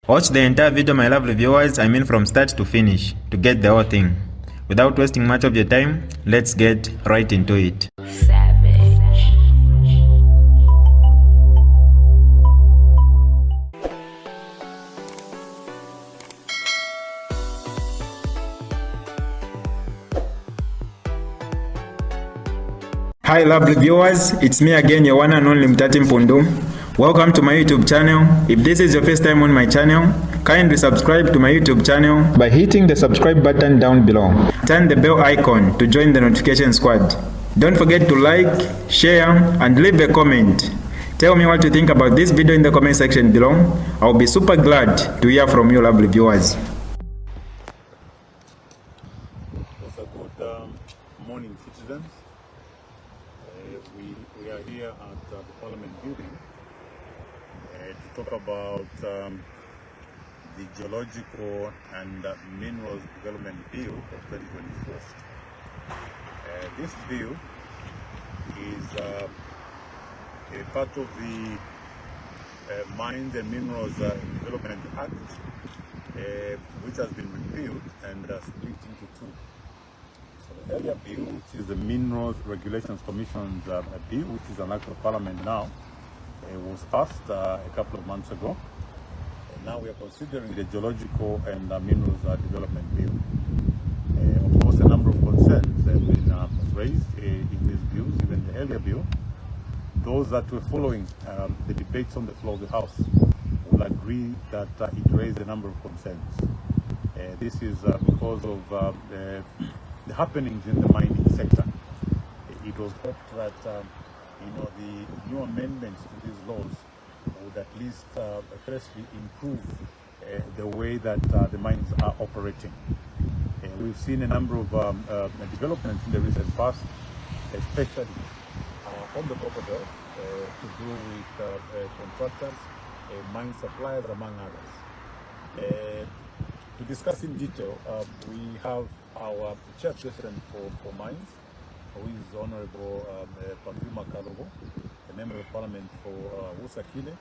Watch the entire video, my lovely viewers, from start to finish, to get the whole thing. Without wasting much of your time, let's get right into it. Hi lovely viewers, it's me again, your one and only Mutati Mpundu. Welcome to my YouTube channel. If this is your first time on my channel, kindly subscribe to my YouTube channel by hitting the subscribe button down below. Turn the bell icon to join the notification squad. Don't forget to like, share, and leave a comment. Tell me what you think about this video in the comment section below. I'll be super glad to hear from you lovely viewers. Good morning, citizens. We are here at the Parliament building to talk about the Geological and Minerals Development Bill of 2024. This bill is a part of the Mines and Minerals Development Act, which has been repealed and split into two. The earlier bill, which is the Minerals Regulations Commission's bill, which is an act of Parliament now, was passed a couple of months ago. And now we are considering the Geological and Minerals Development Bill. Of course, a number of concerns have been raised in these bills, even the earlier bill. Those that were following the debates on the floor of the House will agree that it raised a number of concerns. This is because of the happenings in the mining sector. It was hoped that the new amendments to these laws would at least firstly improve the way that the mines are operating. We've seen a number of developments in the recent past, especially on the Copper Belt, to do with contractors, mine suppliers, among others. To discuss in detail, we have our chairperson for mines, who is Honorable Pafuma Kalobo, a member of Parliament for Wusakile,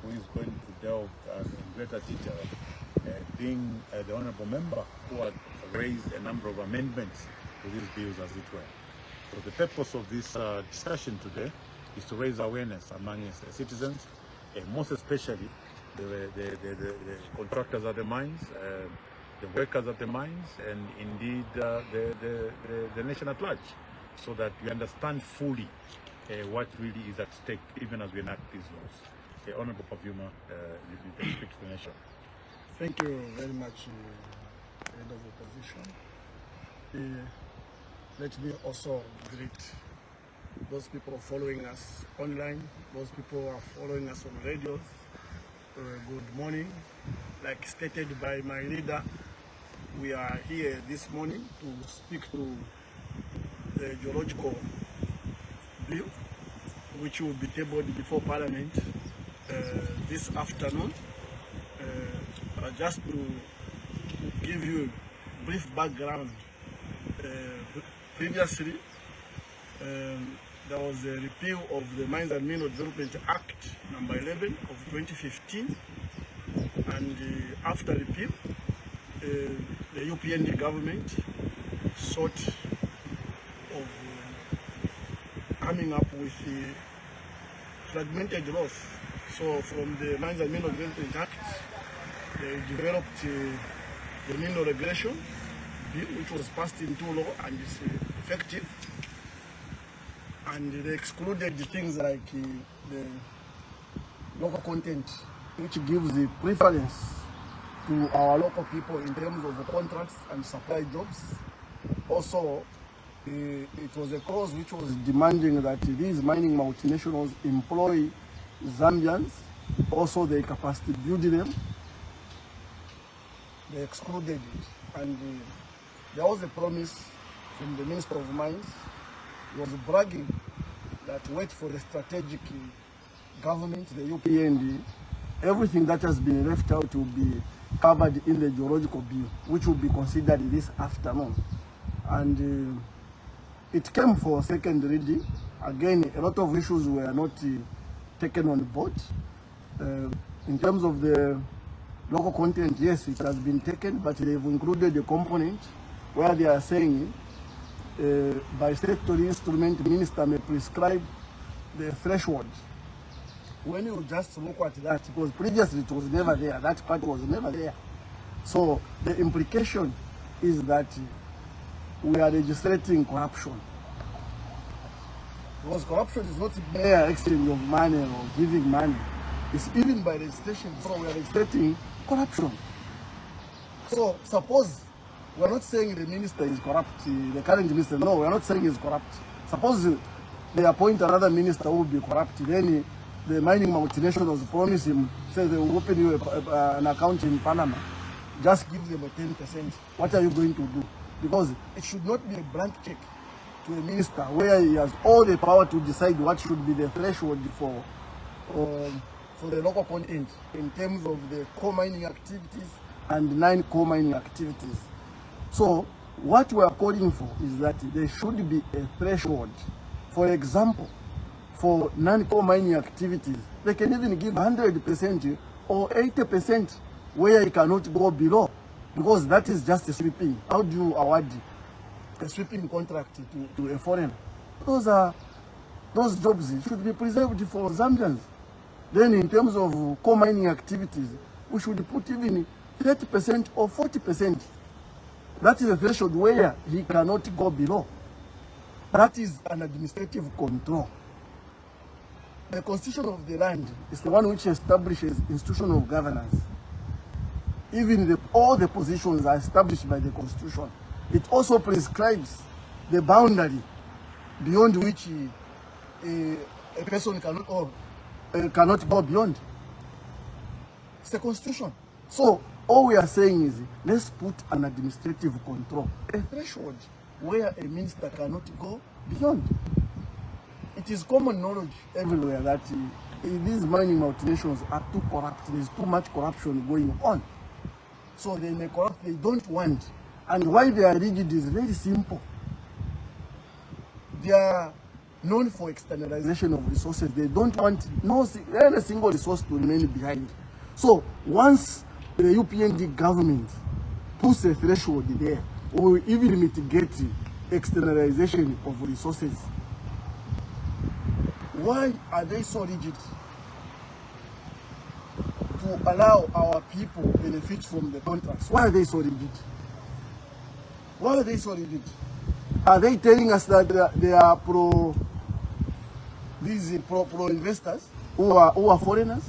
who is going to delve in greater detail, being the Honorable Member who had raised a number of amendments to these bills, as it were. So the purpose of this discussion today is to raise awareness among the citizens, most especially the contractors at the mines, the workers at the mines, and indeed the nation at large, so that we understand fully what really is at stake, even as we enact these laws. Honorable Pafuma, you can speak to the nation. Thank you very much, Head of Opposition. Let me also greet those people following us online, those people who are following us on radios. Good morning. Like stated by my leader, we are here this morning to speak to the geological bill, which will be tabled before Parliament this afternoon. Just to give you a brief background, previously there was a repeal of the Mines and Mineral Development Act number 11 of 2015, and after repeal, the UPND government sought of coming up with fragmented laws. So from the Mines and Mineral Development Act, they developed the Mineral Regulation Bill, which was passed into law and is effective. And they excluded the things like the local content, which gives the preference to our local people in terms of the contracts and supply jobs. Also, it was a clause which was demanding that these mining multinationals employ Zambians. Also, they capacity build them. They excluded it. And there was a promise from the Minister of Mines. He was bragging that wait for the strategic government, the UPND, everything that has been left out will be covered in the geological bill, which will be considered this afternoon. And it came for second reading. Again, a lot of issues were not taken on board. In terms of the local content, yes, it has been taken, but they've included a component where they are saying by statutory instrument, the minister may prescribe the threshold. When you just look at that, because previously it was never there, that part was never there. So the implication is that we are legislating corruption. Because corruption is not mere exchange of money or giving money. It's even by registration. So we are legislating corruption. So suppose we are not saying the minister is corrupt, the current minister, no, we are not saying he's corrupt. Suppose they appoint another minister who will be corrupt, then the mining multinationals promise him, say they will open you an account in Panama, just give them a 10%. What are you going to do? Because it should not be a blank check to a minister where he has all the power to decide what should be the threshold for the local content in terms of the coal mining activities and non-coal mining activities. So what we are calling for is that there should be a threshold. For example, for non-coal mining activities, they can even give 100% or 80% where you cannot go below, because that is just a sweeping. How do you award a sweeping contract to a foreigner? Those jobs should be preserved for Zambians. Then in terms of coal mining activities, we should put even 30% or 40%. That is a threshold where he cannot go below. That is an administrative control. The constitution of the land is the one which establishes institutional governance. Even all the positions are established by the constitution. It also prescribes the boundary beyond which a person cannot go beyond. It's the constitution. So all we are saying is, let's put an administrative control, a threshold where a minister cannot go beyond. It is common knowledge everywhere that these mining multinations are too corrupt. There's too much corruption going on. So they may corrupt, they don't want. And why they are rigid is very simple. They are known for externalization of resources. They don't want any single resource to remain behind. So once the UPND government puts a threshold there, or even mitigate externalization of resources, why are they so rigid to allow our people benefit from the contracts? Why are they so rigid? Why are they so rigid? Are they telling us that they are pro investors who are foreigners?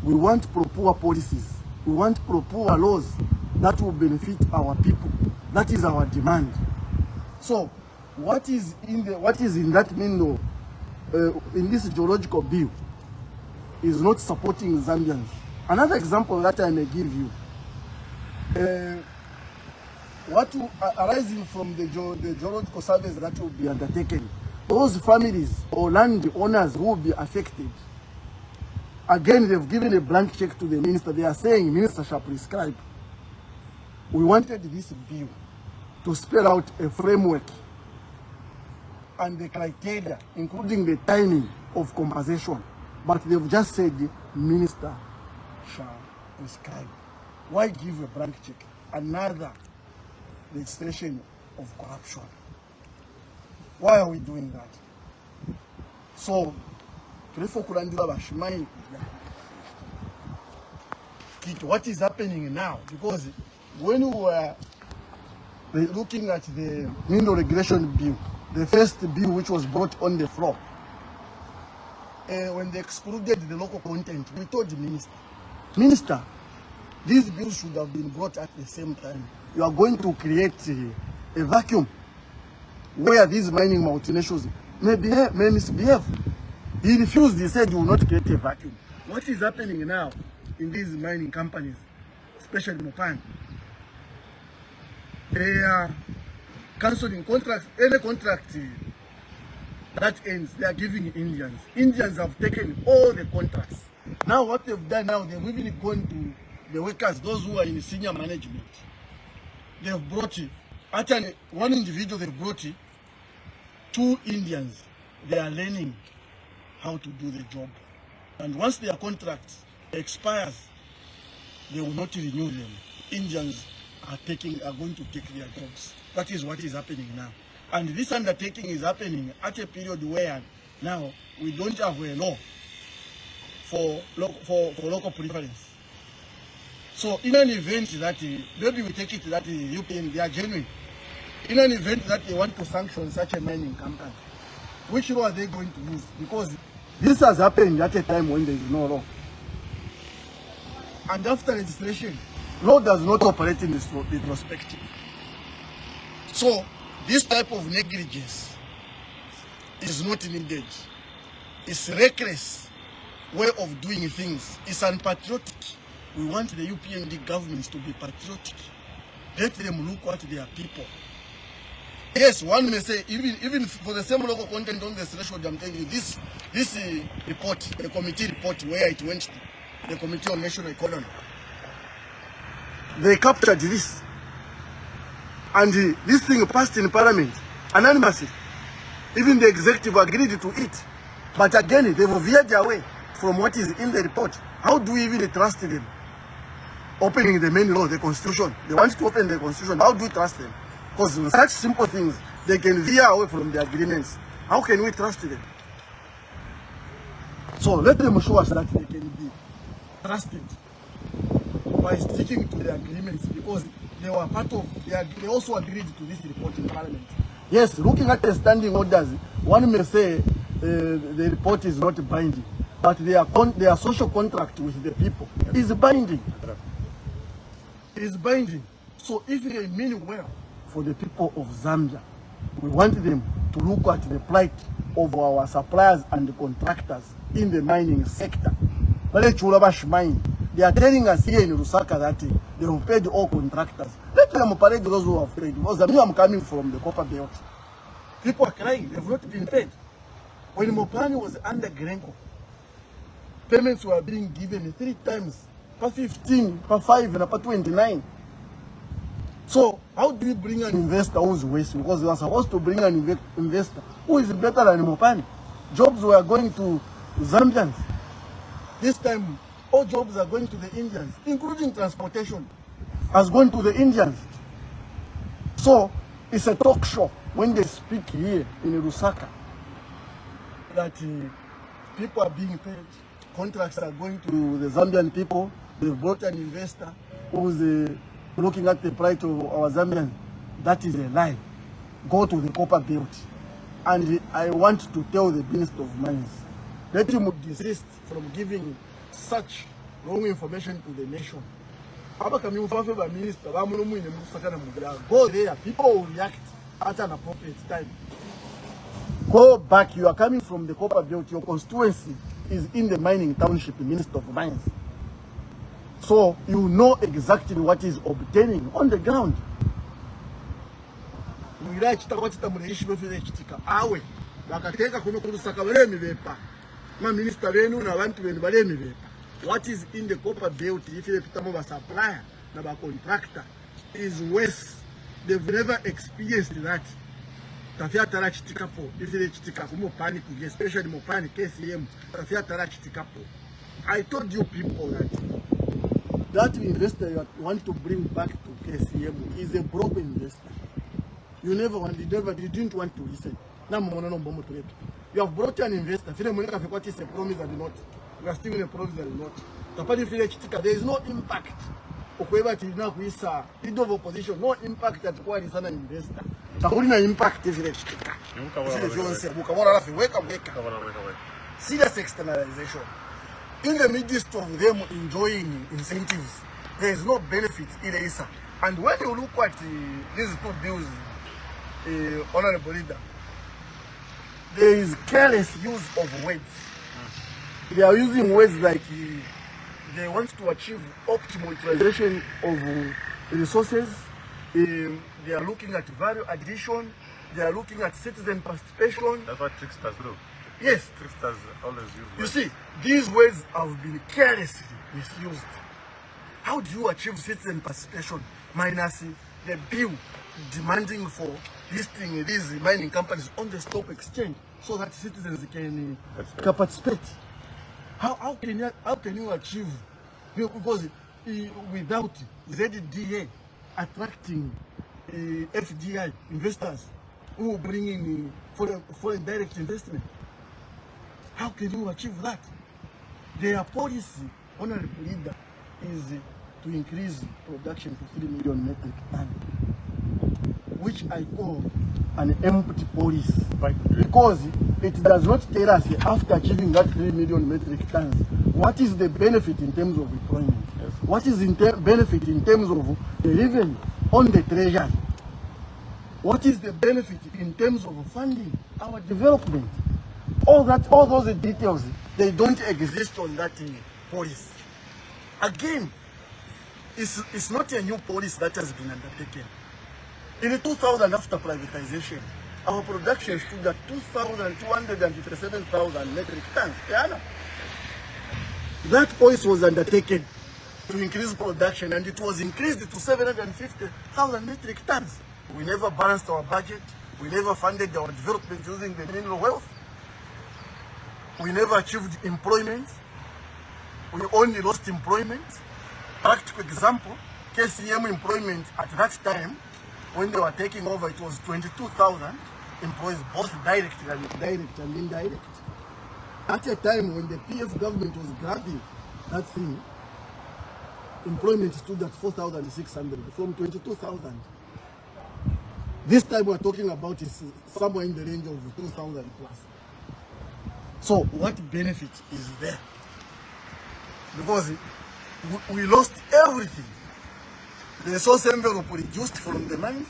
We want pro-poor policies. We want pro-poor laws that will benefit our people. That is our demand. So, what is in that window, in this geological bill, is not supporting Zambians. Another example that I may give you, what arising from the geological surveys that will be undertaken, those families or land owners who will be affected, again, they've given a blank check to the minister. They are saying, minister shall prescribe. We wanted this bill to spell out a framework and the criteria, including the timing of compensation. But they've just said, minister shall prescribe. Why give a blank check? Another registration of corruption. Why are we doing that? So, what is happening now? Because when we were looking at the mineral regulation bill, the first bill which was brought on the floor, when they excluded the local content, we told the minister, these bills should have been brought at the same time. You are going to create a vacuum where these mining multinationals may misbehave. He refused. He said he will not create a vacuum. What is happening now in these mining companies, especially Mutati? They are cancelling contracts. Any contract that ends, they are giving Indians. Indians have taken all the contracts. Now what they've done now, they've even gone to the workers, those who are in senior management. They've brought actually one individual, they've brought 2 Indians. They are learning how to do the job. And once their contract expires, they will not renew them. Indians are going to take their jobs. That is what is happening now. And this undertaking is happening at a period where now we don't have a law for local preference. So in an event that, maybe we take it that UPND, they are genuine. In an event that they want to sanction such a mining company, which law are they going to use? Because this has happened at a time when there is no law. And after registration, law does not operate in this retrospective. So this type of negligence is not needed. It's reckless way of doing things. It's unpatriotic. We want the UPND governments to be patriotic. Let them look at their people. Yes, one may say, even for the same local content on the threshold, I'm telling you, this report, the committee report where it went to, the Committee on National Economy, they captured this. And this thing passed in Parliament anonymously. Even the executive agreed to it. But again, they've veered away from what is in the report. How do we even trust them? Opening the main law, the constitution. They want to open the constitution. How do we trust them? Because in such simple things, they can veer away from the agreements. How can we trust them? So let them show us that they can be trusted by sticking to the agreements, because they were part of, they also agreed to this report in Parliament. Yes, looking at the standing orders, one may say the report is not binding, but their social contract with the people is binding. It is binding. So if they mean well for the people of Zambia, we want them to look at the plight of our suppliers and contractors in the mining sector. They are telling us here in Lusaka that they have paid all contractors. Let them parade those who are afraid. Because I am coming from the copper belt. People are crying. They have not been paid. When Mopani was under Grenco, payments were being given 3 times, per 15, per 5, and per 29. So how do we bring an investor who is wasting? Because we are supposed to bring an investor who is better than Mopani. Jobs were going to Zambians. This time, all jobs are going to the Indians, including transportation has gone to the Indians. So it's a talk show when they speak here in Lusaka that people are being paid, contracts are going to the Zambian people. They've brought an investor who's looking at the plight of our Zambians. That is a lie. Go to the copper belt. And I want to tell the Minister of Mines, let him desist from giving such wrong information to the nation. Go there, people will react at an appropriate time. Go back, you are coming from the copper belt, your constituency is in the mining township, Minister of Mines. So you know exactly what is obtaining on the ground. What is in the copper belt, if you have a supplier, a contractor, is worse. They've never experienced that. If you panic, especially more panic, KCM, I told you people that investor you want to bring back to KCM is a broke investor. You didn't want to listen. You have brought an investor. What is a promise and not? We are still in a promise and not. There is no impact. Leader of opposition, no impact at what is an investor. Impact is serious externalization. In the midst of them enjoying incentives, there is no benefit in ISA. And when you look at these 2 bills, Honorable Leader, there is careless use of words. They are using words like they want to achieve optimal utilization of resources. They are looking at value addition. They are looking at citizen participation. That's what tricksters do. Yes. Tricksters always use words. You see, these words have been carelessly misused. How do you achieve citizen participation minus the bill demanding for listing these mining companies on the stock exchange so that citizens can participate? How can you achieve? Because without ZDA attracting FDI investors who will bring in foreign direct investment. How can you achieve that? Their policy, honorable leader, is to increase production to 3 million metric tons, which I call an empty policy, because it does not tell us after achieving that 3 million metric tons, what is the benefit in terms of employment? Yes. What is the benefit in terms of the revenue on the treasury? What is the benefit in terms of funding our development? All those details, they don't exist on that policy. Again, it's not a new policy that has been undertaken. In 2000, after privatization, our production stood at 2,257,000 metric tons per annum. That policy was undertaken to increase production, and it was increased to 750,000 metric tons. We never balanced our budget. We never funded our development using the mineral wealth. We never achieved employment. We only lost employment. Practical example, KCM employment at that time, when they were taking over, it was 22,000 employees, both direct and indirect. At a time when the PF government was grabbing that thing, employment stood at 4,600 from 22,000. This time we're talking about is somewhere in the range of 2,000 plus. So what benefit is there? Because we lost everything. The resource envelope reduced from the mines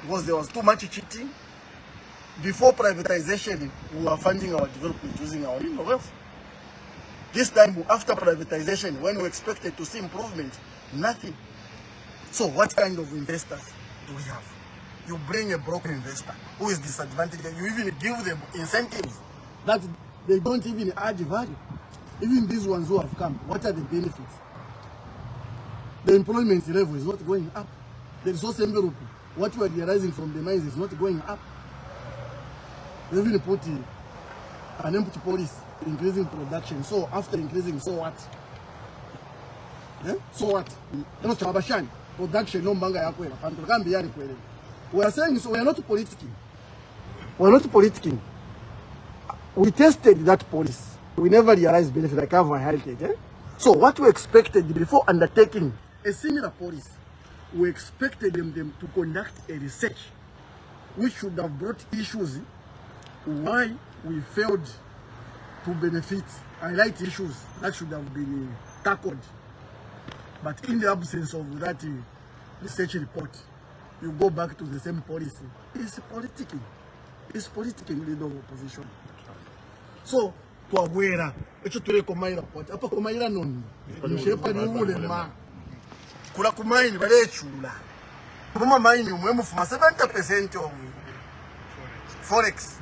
because there was too much cheating. Before privatization, we were funding our development using our mineral wealth. This time, after privatization, when we expected to see improvement, nothing. So what kind of investors do we have? You bring a broken investor who is disadvantaged, and you even give them incentives that they don't even add value. Even these ones who have come, what are the benefits? The employment level is not going up. The resource envelope, what we are realizing from the mines, is not going up. They even put an empty policy, increasing production. So after increasing, so what? So what? Production no manga yakwela. We are saying so. We are not politicking. We are not politicking. We tested that policy. We never realized benefit like our heritage. So what we expected before undertaking a similar policy, we expected them to conduct a research which should have brought issues why we failed to benefit, highlight issues that should have been tackled. But in the absence of that research report, you go back to the same policy. It's politicking. It's politicking, leader of opposition. So, to aware, echo tule kumaira pot. Apa kumaira non. Nishepa ni ule ma. Kula kumaini bale chula. Kuma maini umwemu fuma 70% of forex.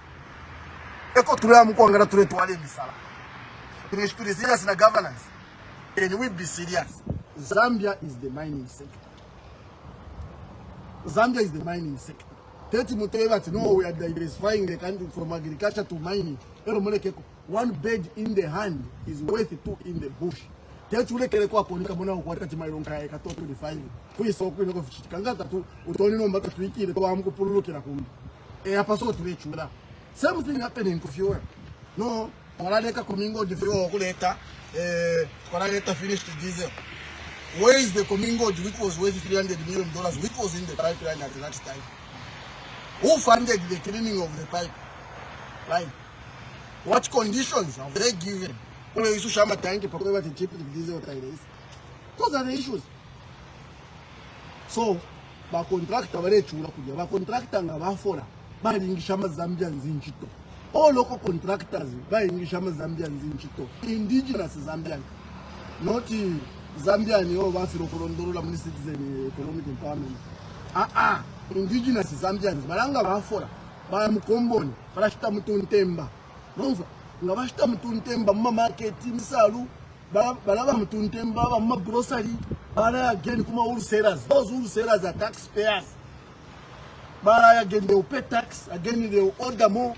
Echo tule amukwangala tule tuwale misala. Tunishukuri serious na governance. And we be serious. Zambia is the mining sector. Zambia is the mining sector. No, we are diversifying the country from agriculture to mining. One bird in the hand is worth two in the bush. Same thing happening to fuel. No, finished diesel. Where is the Comingo which was worth $300 million, which was in the pipeline at that time? Who funded the cleaning of the pipeline? What conditions have they given? Those are the issues. So, ba contractor bare chula kuja, ba contractor ngabafora, ba ingishama Zambians in Chito. All local contractors ba ingishama Zambians in Chito. Indigenous Zambian, not Zambia ni wafiro kurondorola muni citizen economic empowerment. Indigenous Zambians balanga bafora ba mukomboni balashita mutuntemba nomva ngabashita mutuntemba mu market misalu balaba mutuntemba ba mu grocery bala again kuma wholesalers. Those wholesalers are taxpayers. Bala again they will pay tax, again they will order more.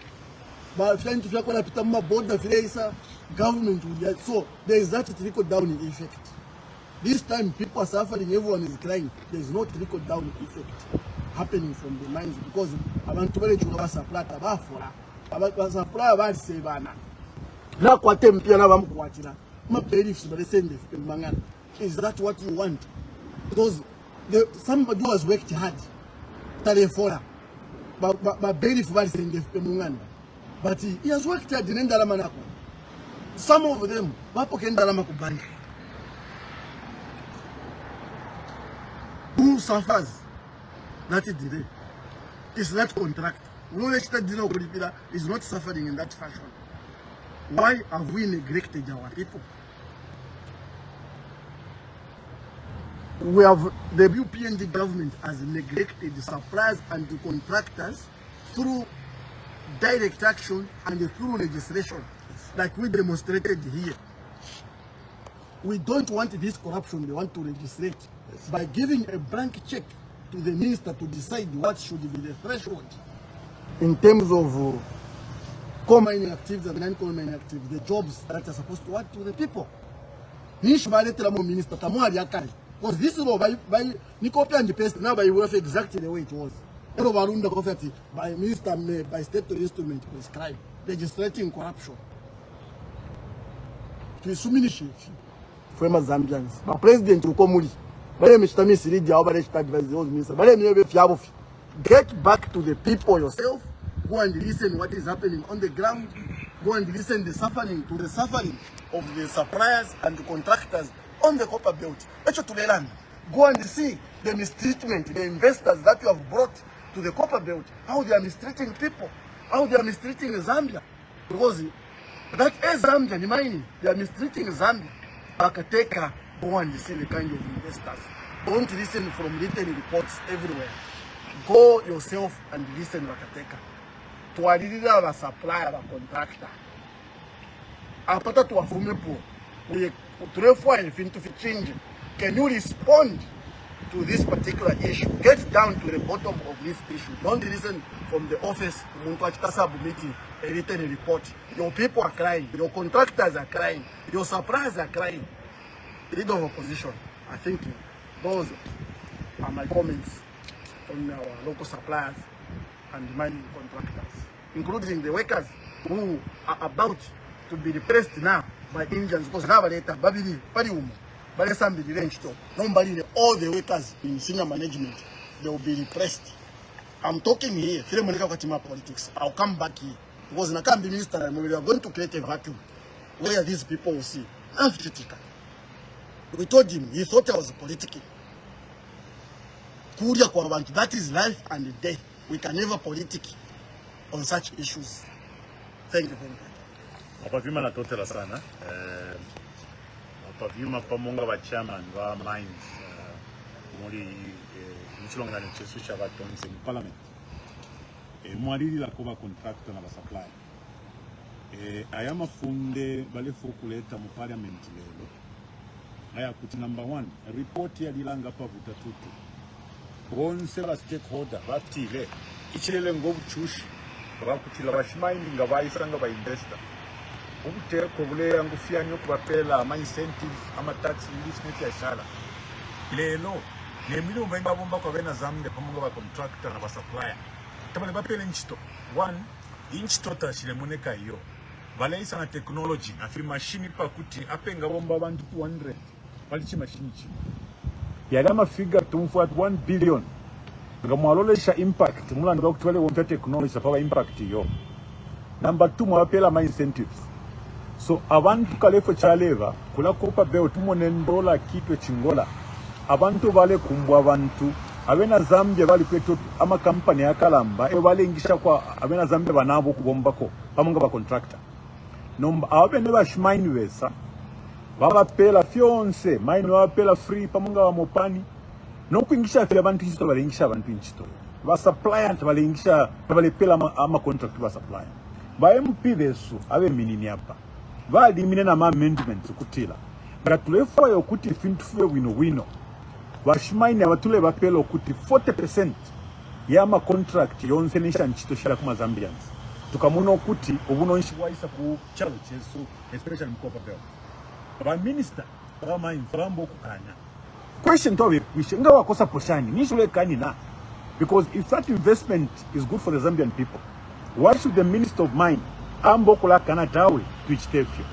But trying to figure out border government will get. So there is that trickle down effect. This time people are suffering, everyone is crying. There's no trickle down effect happening from the mines because abantu bale chuka supply tabafora. Abantu supply bali sevana. Na kwate mpia na bamukwatira. Ma beliefs bale send mangana. Is that what you want? Because somebody who has worked hard. Tale fora. Ba belief bali send mangana. But he has worked hard in ndalama nako. Some of them wapo kendalama ku bank. Who suffers? That is delay. It's not contract. Is not suffering in that fashion. Why have we neglected our people? We have the UPND government has neglected the suppliers and the contractors through direct action and through legislation, like we demonstrated here. We don't want this corruption. We want to legislate by giving a blank check to the minister to decide what should be the threshold in terms of coal mining activities and non-coal mining activities, the jobs that are supposed to work to the people. Minister because this law by copy and paste now by worth exactly the way it was. By minister by state instrument prescribed legislating corruption. To diminish for Zambians. My president Rukomuli. Get back to the people yourself. Go and listen what is happening on the ground. Go and listen to the suffering of the suppliers and the contractors on the copper belt. Go and see the mistreatment, the investors that you have brought to the copper belt, how they are mistreating people, how they are mistreating Zambia. Because that is Zambia, the mining, they are mistreating Zambia. Bakateka, go and see the kind of investors. Don't listen from written reports everywhere. Go yourself and listen Bakateka. To a leader of a supplier, a contractor. Apata to a fumepo. We therefore anything to change. Can you respond to this particular issue? Get down to the bottom of this issue. Don't listen from the office meeting a written report. Your people are crying, your contractors are crying, your suppliers are crying. Leader of opposition, I think those are my comments on our local suppliers and mining contractors, including the workers who are about to be repressed now by Indians because now they have babili parium. Nobody, all the workers in senior management, they will be repressed. I'm talking here, politics. I'll come back here. Because in a camp minister, we are going to create a vacuum where these people will see. We told him, he thought I was political. That is life and death. We can never politic on such issues. Thank you very much. Apavima na totela sana. Apavima pamonga wa chairman wa mines muri mchilongana chesu cha batonzi mu parliament. Mwalili la koba contractor na ba supply. Ayama funde bale fokuleta mu parliament lelo. Aya kuti number 1 report ya lilanga pa butatutu. Bonse ba stakeholder batile ichilele ngobuchushi bakutila bashimayini ngabayisanga ba investor. Ubuteko bule yangufianyo kubapela ama incentives ama tax release netiashala. Lelo nemili umbenga bomba kwa bena zamde pamunga ba contractor na ba supplier. Tabale bapele nchito. 1 inchito tashile moneka iyo. Bale isa na technology afi machine pa kuti apenga bomba bantu 200. Balichi machine chi. Yalama figure tumfu at 1 billion. Ngamwalolesha impact mulanda bakutwale wonta technology pa impact iyo. Number 2 mwapela ma incentives. So abantu kalefo chaleva kula kopa beo tumone ndola kitwe chingola. Abantu vale kumbwa abantu abena Zambia bali kwetu ama company ya Kalamba bale ingisha kwa abena Zambia banabo kubombako pamunga ba contractor. Nomba abene ba shmine wesa baba pela fionse mine wa pela free pamunga wa mopani no kuingisha fela abantu inchito bale ingisha abantu inchito ba supplier bale ingisha bale pela ama contract ba supplier ba MP besu abe minini hapa bali minena ma amendments kutila bratulefo yokuti fintufe wino bashimine abatule bapelo kuti 40% ya ma contract yonse nisha nchito shira kuma Zambians tukamuno kuti obunonshi waisa ku chalo chesu especially mkopa belt ba minister Rama inframbo kukanya. Question to we shinga wakosa poshani. Nishule kani na. Because if that investment is good for the Zambian people, why should the Minister of Mine ambo kula kana tawe tuichitefyo?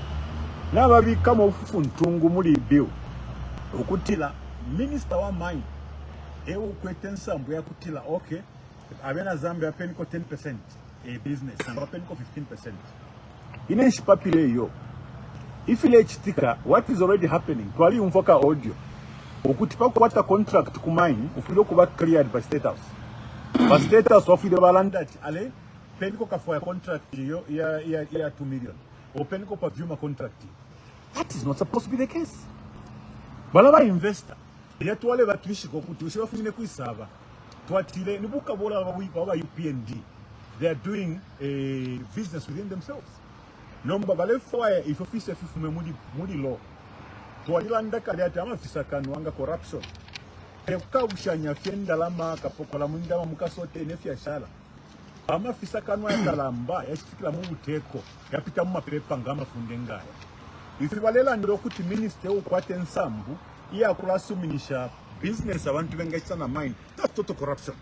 Na babi kama ufufu ntungu muli bill. Ukutila Minister wa Mine ewu kwetensa mbu ya kutila okay. Abena Zambia peniko 10% business and peniko 15%. Ineshi papile yo. If ile chitika, what is already happening? Twali umfoka audio. Ukutipa kuwata contract kumaini, ufilo kuwa cleared by State House. By State House, wafide balanda, ale, peniko kafuwa contract yo, ya 2 million. O peniko pa vyuma contract. That is not supposed to be the case. Balaba investor. Ya tuwale batuishi kukutu, usiwa fungine kuisaba. Tuatile, nibuka bola wa UPND. They are doing a business within themselves. Nomba bale fire if officer fume mudi law. Tuwalilanda kaliati ama fisakanu wanga corruption. Eka ushanya fienda lama kapokola mundama mukasote nefia shala. Ama fisakanu ya kalamba ya chitikila mungu teko. Ya pita muma pepa ngama fundengaya. Ifi walela ndiro kuti minister ukwate nsambu. Iya kulasu minisha business awantu wengaisa na mind. That's total corruption.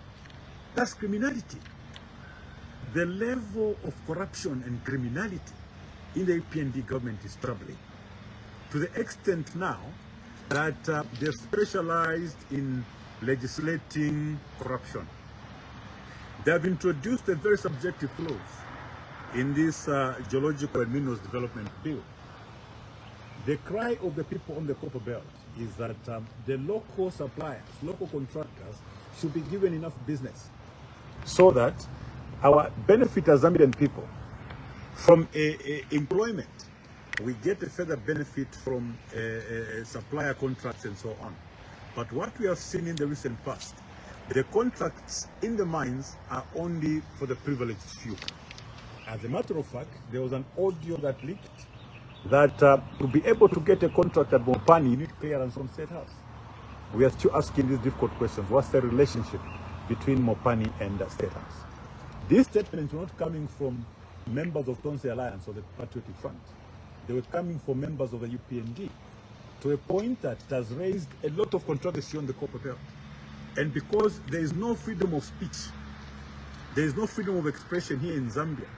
That's criminality. The level of corruption and criminality in the UPND government is troubling, to the extent now that they're specialized in legislating corruption. They have introduced a very subjective clause in this geological and minerals development bill. The cry of the people on the copper belt is that the local suppliers, local contractors should be given enough business so that our benefit as Zambian people from employment, we get a further benefit from supplier contracts and so on. But what we have seen in the recent past, the contracts in the mines are only for the privileged few. As a matter of fact, there was an audio that leaked that to be able to get a contract at Mpundu, you need clearance from State House. We are still asking these difficult questions. What's the relationship between Mopani and the State House? These statements were not coming from members of Tonse Alliance or the Patriotic Front. They were coming from members of the UPND, to a point that it has raised a lot of controversy on the copper belt. And because there is no freedom of speech, there is no freedom of expression here in Zambia,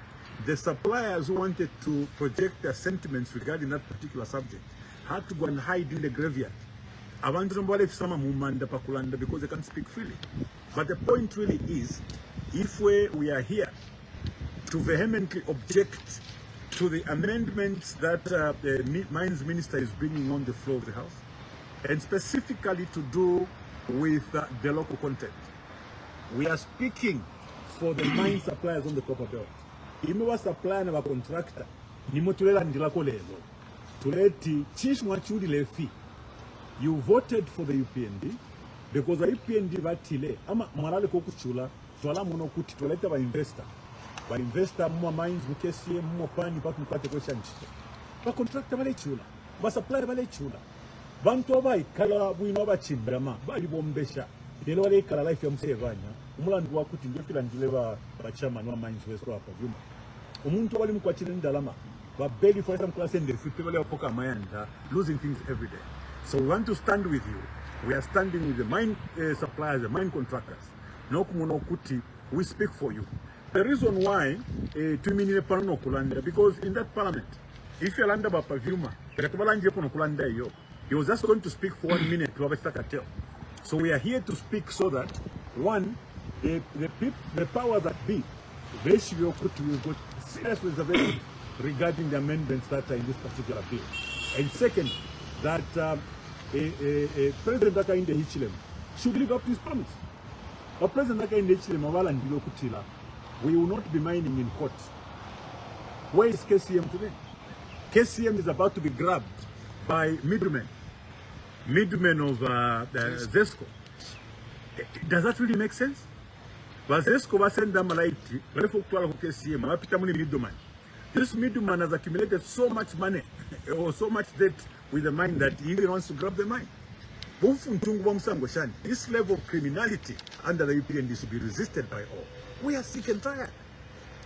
the suppliers who wanted to project their sentiments regarding that particular subject had to go and hide in the graveyard. Because they can't speak freely. But the point really is, if we are here to vehemently object to the amendments that the Mines Minister is bringing on the floor of the House, and specifically to do with the local content, we are speaking for the mine suppliers on the copper belt. Imewa supplier na contractor, ni motulela ndilako lezo. Tuleti chishmwa chudi lefi. You voted for the UPND because the UPND vatile ama marale kokuchula twala muno kuti twaleta ba investor mwa mines mukesi mwa pani pa mpate question chite ba contractor bale chula ba supplier bale chula bantu abayikala bwino bachimbama bali bombesha lero wale kala life ya msevanya umulandu wakuti ndifila ndile ba chairman wa mines west hapa vyuma umuntu wali mkwatile ndalama ba belly for some class and the people wale wapoka mayanda losing things every day. So we want to stand with you. We are standing with the mine suppliers, the mine contractors. We speak for you. The reason why because in that parliament, if you land up a Vyuma, he was just going to speak for 1 minute to cartel. So we are here to speak so that one, the powers that be, they should be got serious reservations regarding the amendments that are in this particular bill. And second, that President Daka in the Hichilem should live up to his promise. But President Daka in the Hichilem, we will not be mining in court. Where is KCM today? KCM is about to be grabbed by middlemen of Zesco. Does that really make sense? But Zesco was sent them like KCM. This middleman has accumulated so much money or so much debt with the mine that he even wants to grab the mine. This level of criminality under the UPND should be resisted by all. We are sick and tired.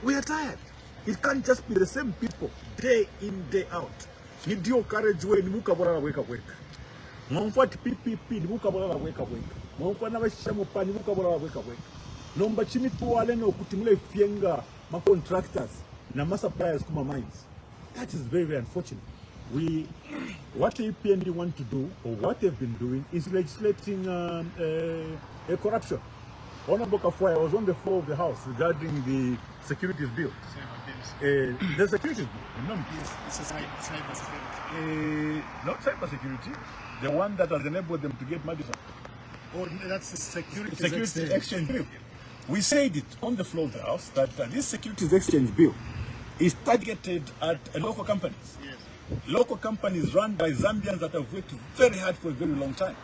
We are tired. It can't just be the same people day in, day out. Need your courage when you wake up. Mwamfu ati PPP nibuka bola weka weka. Mwamfu na bashisha mupa nibuka bola weka weka. Nomba chimi tuwale no kutimule fienga ma contractors na ma suppliers kuma mines. That is very, very unfortunate. What the UPND want to do, or what they've been doing, is legislating corruption. Honorable Kafwai, I was on the floor of the House regarding the securities bill. The securities bill, no, Yes, it's a cyber security. not cyber security, the one that has enabled them to get Madison. Oh, that's the securities Securities exchange bill. We said it on the floor of the House that this securities exchange bill is targeted at local companies. Yes. Local companies run by Zambians that have worked very hard for a very long time.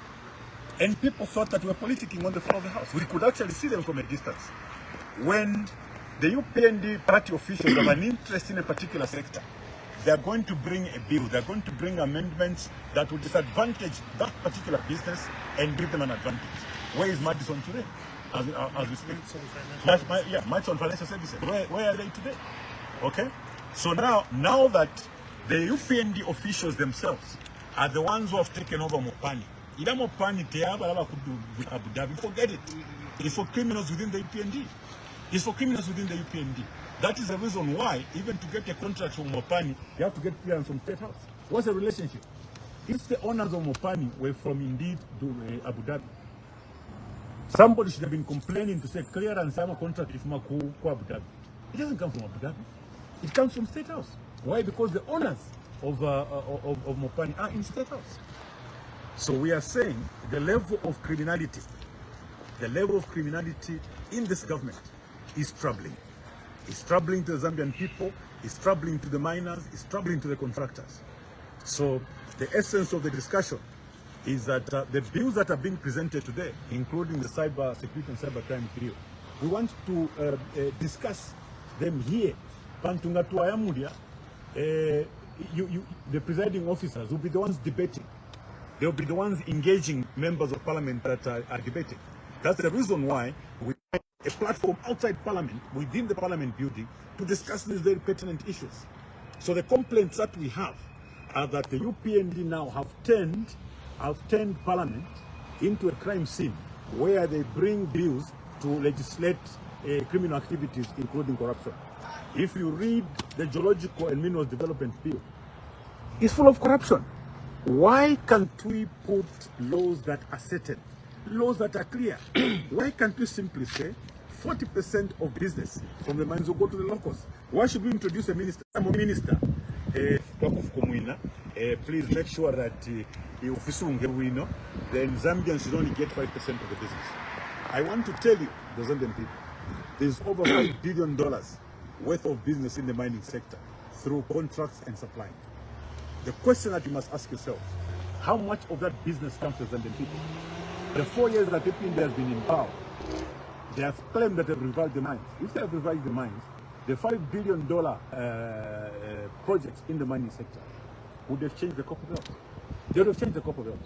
And people thought that we were politicking on the floor of the House. We could actually see them from a distance. When the UPND party officials have an interest in a particular sector, they are going to bring a bill, they are going to bring amendments that will disadvantage that particular business and give them an advantage. Where is Madison today? As we speak? Madison Financial Services. Where are they today? Okay? So now that the UPND officials themselves are the ones who have taken over Mopani. Ila Mopani teaba kudu Abu Dhabi. Forget it. It's for criminals within the UPND. It's for criminals within the UPND. That is the reason why, even to get a contract from Mopani, you have to get clearance from State House. What's the relationship? If the owners of Mopani were from indeed to Abu Dhabi, somebody should have been complaining to say clearance I'm a contract if Abu Dhabi. It doesn't come from Abu Dhabi. It comes from State House. Why? Because the owners of Mopani are in State House. So we are saying the level of criminality in this government is troubling. It's troubling to the Zambian people, it's troubling to the miners, it's troubling to the contractors. So the essence of the discussion is that the bills that are being presented today, including the cyber security and cyber crime bill, we want to discuss them here. The presiding officers will be the ones debating. They'll be the ones engaging members of parliament that are debating. That's the reason why we have a platform outside parliament, within the parliament building, to discuss these very pertinent issues. So the complaints that we have are that the UPND now have turned parliament into a crime scene where they bring bills to legislate criminal activities, including corruption. If you read the Geological and Minerals Development Bill, it's full of corruption. Why can't we put laws that are certain, laws that are clear? Why can't we simply say 40% of business from the mines will go to the locals? Why should we introduce a minister? Please make sure that then Zambians should only get 5% of the business. I want to tell you, the Zambian people, there's over $5 billion worth of business in the mining sector through contracts and supply. The question that you must ask yourself, how much of that business comes to the Zambian people? The 4 years that UPND has been in power, they have claimed that they've revived the mines. If they have revived the mines, the $5 billion projects in the mining sector would have changed the copper belt. They would have changed the copper belt.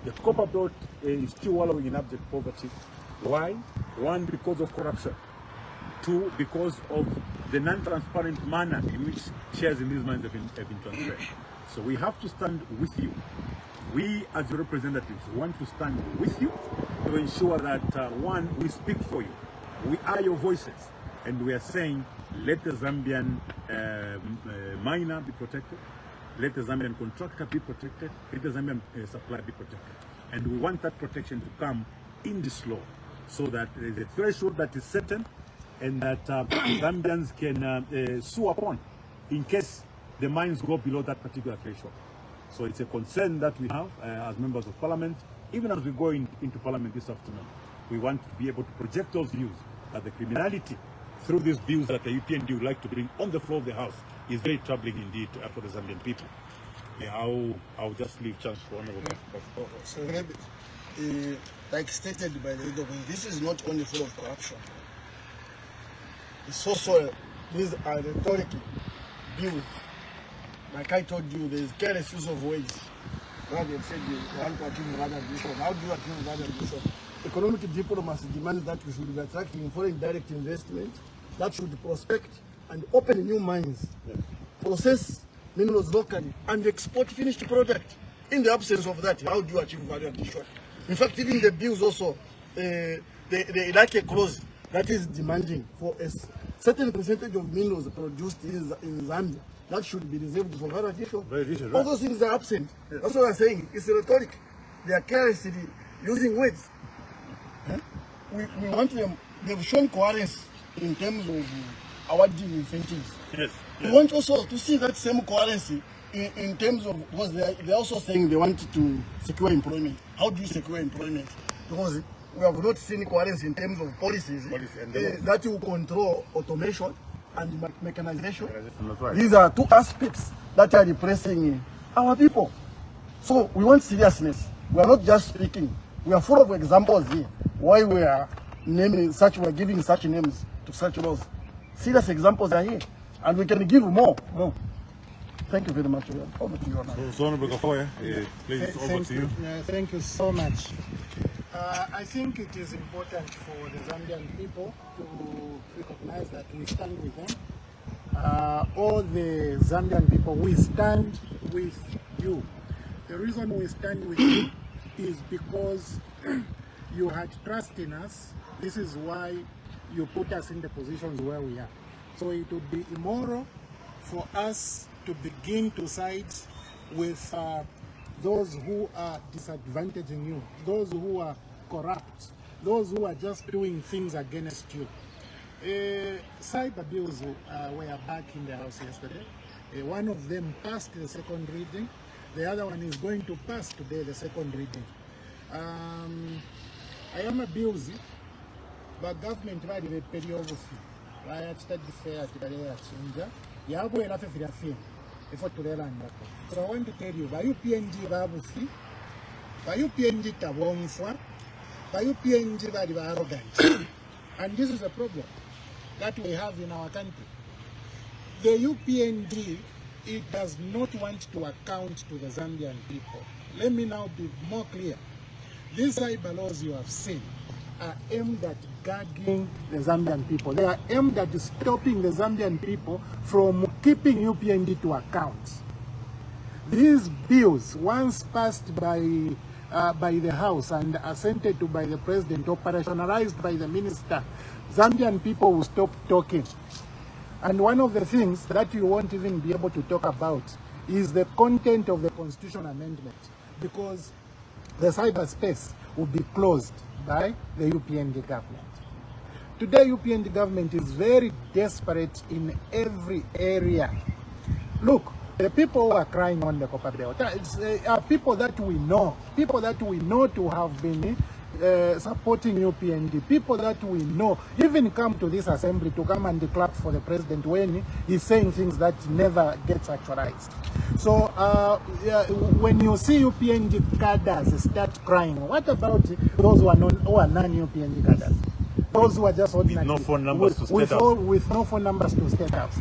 The copper belt is still wallowing in abject poverty. Why? One, because of corruption. Two, because of the non-transparent manner in which shares in these mines have been transferred. So we have to stand with you. We, as your representatives, want to stand with you to ensure that, one, we speak for you. We are your voices. And we are saying, let the Zambian miner be protected. Let the Zambian contractor be protected. Let the Zambian supplier be protected. And we want that protection to come in this law so that there is a threshold that is certain and that Zambians can sue upon in case the mines go below that particular threshold. So it's a concern that we have as members of parliament. Even as we go into parliament this afternoon, we want to be able to project those views that the criminality through these bills that the UPND would like to bring on the floor of the House is very troubling indeed for the Zambian people. I'll just leave chance for another one. So maybe, like stated by the leader, this is not only full of corruption. It's also, these are rhetoric bills. Like I told you, there is careless use of words. Now they've said you want to achieve rather than this one. How do you achieve rather than this one? Economic diplomacy demands that we should be attracting foreign direct investment that should prospect and open new mines, process minerals locally, and export finished product. In the absence of that, how do you achieve value addition? In fact, even the bills also, they like a clause that is demanding for a certain percentage of minerals produced in Zambia that should be reserved for value addition. Right. All those things are absent. Yes. That's what I'm saying. It's rhetoric. They are carelessly using words. Huh? We want them. They've shown coherence in terms of awarding incentives. Yes. We want also to see that same coherency in terms of, because they're also saying they want to secure employment. How do you secure employment? Because we have not seen coherence in terms of policies that will control automation and mechanization. Right. These are two aspects that are repressing our people. So we want seriousness. We are not just speaking. We are full of examples here. Why we are naming such, we are giving such names to such laws. Serious examples are here, and we can give more. Thank you very much. Over to you now. So, Honorable Gafoya, please, it's over to you. Thank you so much. I think it is important for the Zambian people to recognize that we stand with them. All the Zambian people, we stand with you. The reason we stand with you is because you had trust in us. This is why you put us in the positions where we are. So it would be immoral for us to begin to side with those who are disadvantaging you, those who are corrupt, those who are just doing things against you. Cyber bills were back in the House yesterday. One of them passed the second reading. The other one is going to pass today, the second reading. I am a bills, but government bali be period of right study fair to the chinja. Yabo ela fe fia. If to the land. So I want to tell you, by UPND babu fi, by UPND tabonfwa, by UPND bali ba arrogant. And this is a problem that we have in our country. The UPND, it does not want to account to the Zambian people. Let me now be more clear. These cyber laws you have seen are aimed at gagging the Zambian people. They are aimed at stopping the Zambian people from keeping UPND to account. These bills, once passed by the House and assented to by the President, operationalized by the Minister, Zambian people will stop talking. And one of the things that you won't even be able to talk about is the content of the Constitution Amendment, because the cyberspace will be closed by the UPND government. Today, UPND government is very desperate in every area. Look, the people who are crying on the copper belt are people that we know to have been supporting UPND, people that we know even come to this assembly to come and clap for the president when he's saying things that never gets actualized. So when you see UPND cadres start crying, what about those who are non-UPND cadres? Those who are just ordinary, with no phone numbers to State House. With no phone numbers to State House.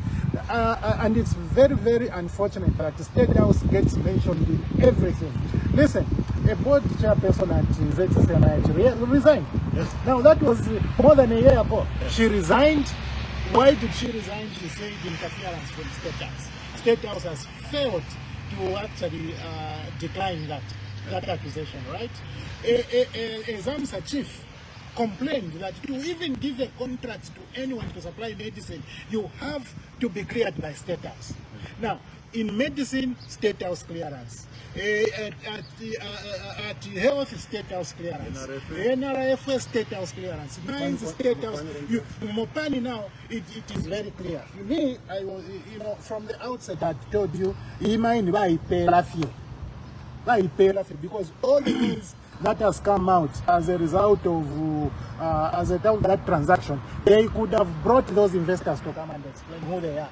And it's very, very unfortunate that the State House gets mentioned in everything. Listen, a board chairperson at ZCCMI resigned. Yes. Now that was more than a year ago. Yes. She resigned. Why did she resign? She said interference from State House. State House has failed to actually decline that accusation, right? A ZAMSA chief complained that to even give a contract to anyone to supply medicine, you have to be cleared by State House. Now, in medicine, State House clearance. At health, State House clearance. NRF, State House clearance. Mines, State House. Mopani now, it is very clear. Me, I was, from the outset, I told you, because all the things that has come out as a result of that transaction, they could have brought those investors to come and explain who they are.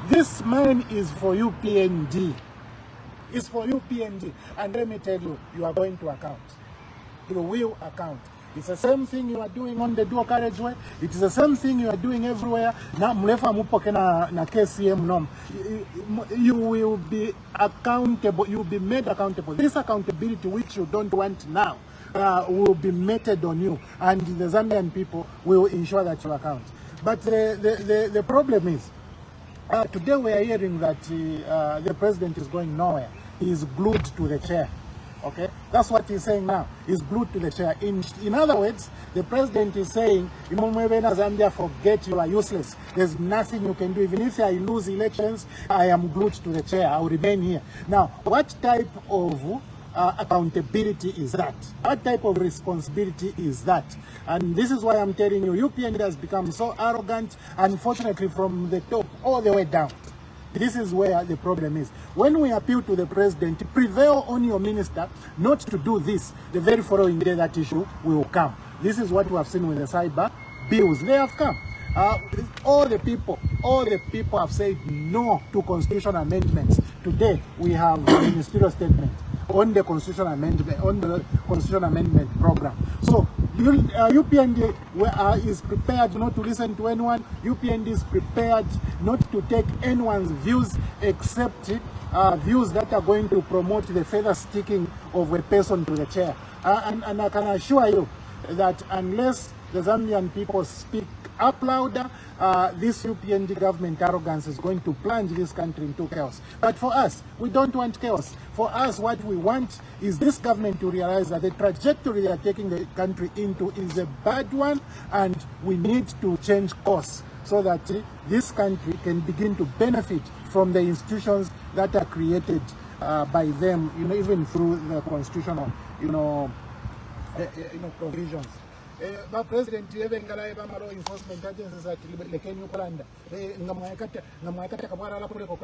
This mine is for UPND. It's for UPND. And let me tell you, you are going to account. You will account. It's the same thing you are doing on the dual carriageway. It is the same thing you are doing everywhere. Now, na KCM norm. You will be accountable. You will be made accountable. This accountability, which you don't want now, will be meted on you, and the Zambian people will ensure that you account. But the problem is, today we are hearing that the president is going nowhere. is glued to the chair. Okay, that's what he's saying now. He's glued to the chair. In other words, the president is saying, Zambia, forget, you are useless. There's nothing you can do. Even if I lose elections, I am glued to the chair. I will remain here. Now, what type of accountability is that? What type of responsibility is that? And this is why I'm telling you, UPND has become so arrogant, unfortunately, from the top all the way down. This is where the problem is. When we appeal to the president, prevail on your minister not to do this, the very following day that issue will come. This is what we have seen with the cyber bills. They have come. All the people have said no to constitutional amendments. Today we have a ministerial statement on the constitutional amendment program. So UPND is prepared not to listen to anyone. UPND is prepared not to take anyone's views except views that are going to promote the feather sticking of a person to the chair. And I can assure you that unless the Zambian people speak up louder, this UPND government arrogance is going to plunge this country into chaos. But for us, we don't want chaos. For us, what we want is this government to realize that the trajectory they are taking the country into is a bad one, and we need to change course so that this country can begin to benefit from the institutions that are created by them, even through the constitutional, provisions. The president even law enforcement agencies at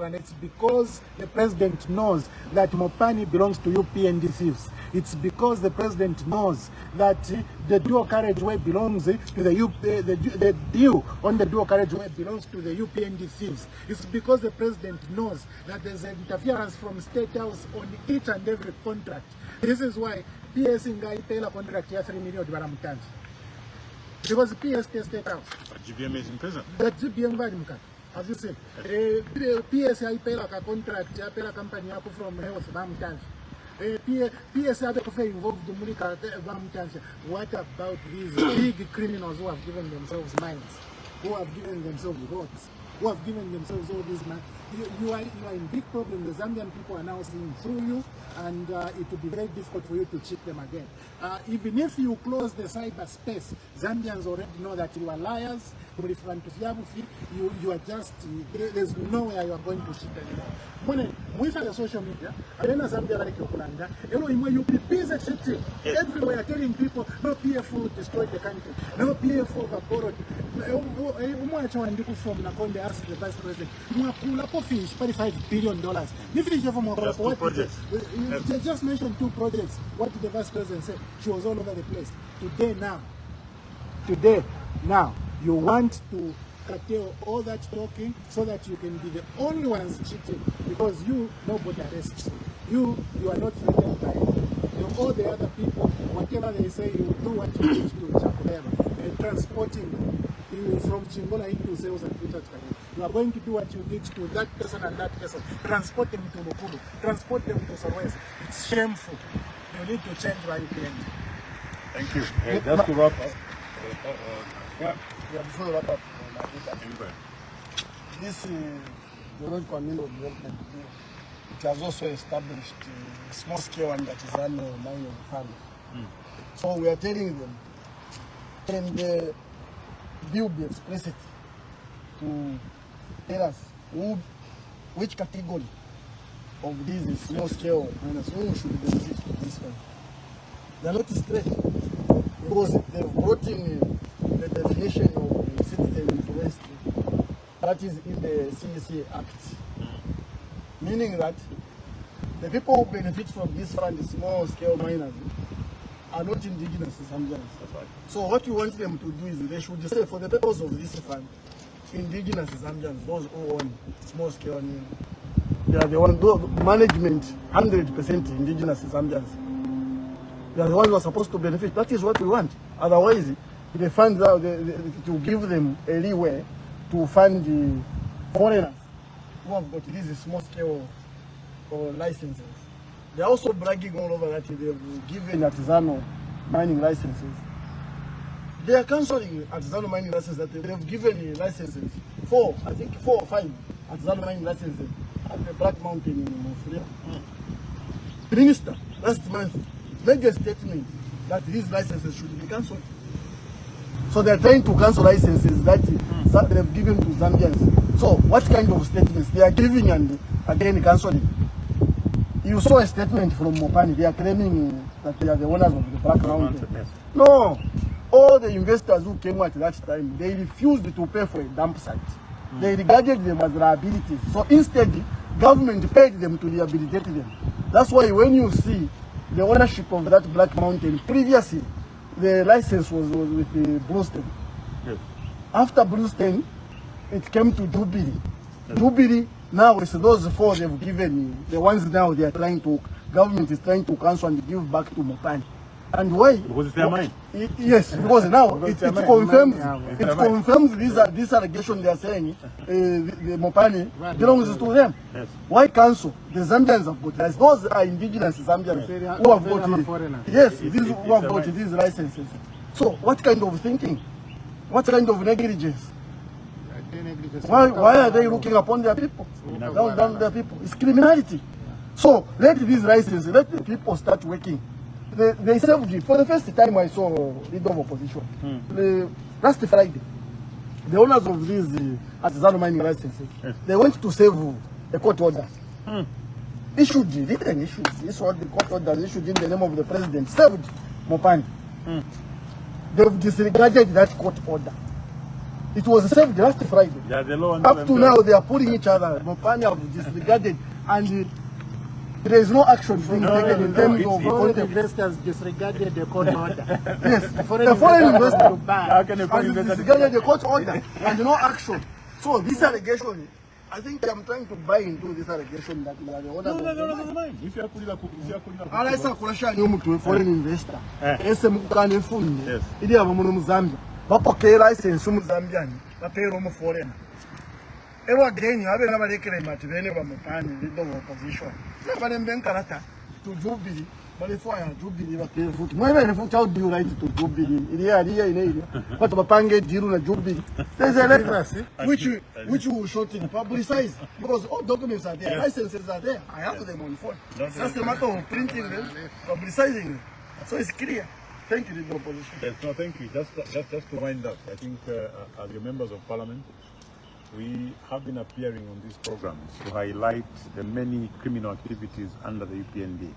it's because the president knows that Mopani belongs to UPND thieves. It's because the president knows that the dual carriageway belongs to the deal on the dual carriageway belongs to the UPND thieves. It's because the president knows that there's an interference from State House on each and every contract. This is why PS Ngai pay a contract here 3 million $3 because PS State House. GBM is in prison. That GBM Vadimka. As you said, PS I pay like a contract, I pay a company from health Bamtans. PS are involved in Mulika Bamtans. What about these big criminals who have given themselves mines, who have given themselves roads, who have given themselves all these mines? You are in big problem. The Zambian people are now seeing through you, and it will be very difficult for you to cheat them again. Even if you close the cyberspace, Zambians already know that you are liars. You are just, there's nowhere you are going to cheat anymore. When we the social media, you be busy cheating everywhere, telling people no PF will destroy the country, no PF will borrowed. From Nakonde asked the vice president, fish $45 billion. Just mentioned 2 projects. What did the vice president say? She was all over the place. Today, now, you want to curtail all that talking so that you can be the only ones cheating, because nobody arrests you. You are not threatened by it. All the other people, whatever they say, you do what you need to Chakuleva and transporting you from Chingola into sales and Peter. You are going to do what you need to that person and that person. Transport them to Mukulu, transport them to Sorwes. It's shameful. You need to change your UPND. Thank you. Just to wrap up. Before we wrap up, this the road communal development, it has also established small scale and artisanal mining farming. So we are telling them, and the bill be explicit to tell us which category of these small scale miners who should benefit from this fund. They are not straight because they've brought in the definition of citizen influence that is in the CEC Act, meaning that the people who benefit from this fund, the small scale miners, are not indigenous Zambians. That's right. So what we want them to do is they should say, for the purpose of this fund, indigenous Zambians, those who own small scale, they are the ones, management 100% indigenous Zambians. They are the ones who are supposed to benefit. That is what we want. Otherwise, the funds are to give them a leeway to fund the foreigners who have got these small scale licenses. They are also bragging all over that they've given artisanal mining licenses. They are cancelling artisanal mining licenses that they've given licenses. 4 or 5 artisanal mining licenses at the Black Mountain in Mufria. The minister last month made a statement that these licenses should be cancelled. So they're trying to cancel licenses that they've given to Zambians. So what kind of statements they are giving and again cancelling? You saw a statement from Mopani. They are claiming that they are the owners of the Black Mountain. No. All the investors who came at that time, they refused to pay for a dump site. They regarded them as liabilities. So instead, government paid them to rehabilitate them. That's why when you see the ownership of that Black Mountain, previously, the license was with the Blueston. Yes. After Blueston, it came to Jubilee. Jubilee, now it's those four they've given, the ones now they are trying to, government is trying to cancel and give back to Mopani. And why? Because it's their mind. Yes, because now it confirms this allegation they are saying the Mopani belongs to them. Yes. Why cancel? The Zambians have got licenses. Those are indigenous Zambians who have got it. Yes, these who have got these licenses. So what kind of thinking? What kind of negligence? Why are they looking upon their people? Down their people? It's criminality. So let these licenses, let the people start working. They saved it. For the first time I saw leader of opposition. Last Friday, the owners of these artisanal mining licenses, they went to save a court order. Issued, written issued. This was the court order issued in the name of the president, saved Mopani. They've disregarded that court order. It was saved last Friday. Yeah, the law Up to now, they are pulling each other. Mopani have disregarded, and there is no action being taken in terms of foreign investors disregarded the court order. Yes, the foreign investor How can a foreign has investor disregarded the court order and no action. So this allegation, I think I'm trying to buy into this allegation that we are the owners of the mine. If you are putting a Alaisa kurasha nyomuntu foreign investor. Ese mukane funne. Yes. Ili aba mu Zambia. Bapokera license mu Zambia ni. Bapero mu foreign. Ewa again abe nabalekere mati bene ba Mopani leader of opposition. Nabale mbenkalata to Jubilee. Bale fo ya Jubilee bakere futi. Mwe bene futi how do you right to Jubilee? Iliya ine. But bapange deal na Jubilee. There's a letter which will shortly publicize because all documents are there, licenses are there. I have them on phone. That's a matter of printing them, publicizing them. So it's clear. Thank you, the opposition. Yes, no, thank you. Just to wind up, I think as your members of parliament, we have been appearing on these programs to highlight the many criminal activities under the UPND.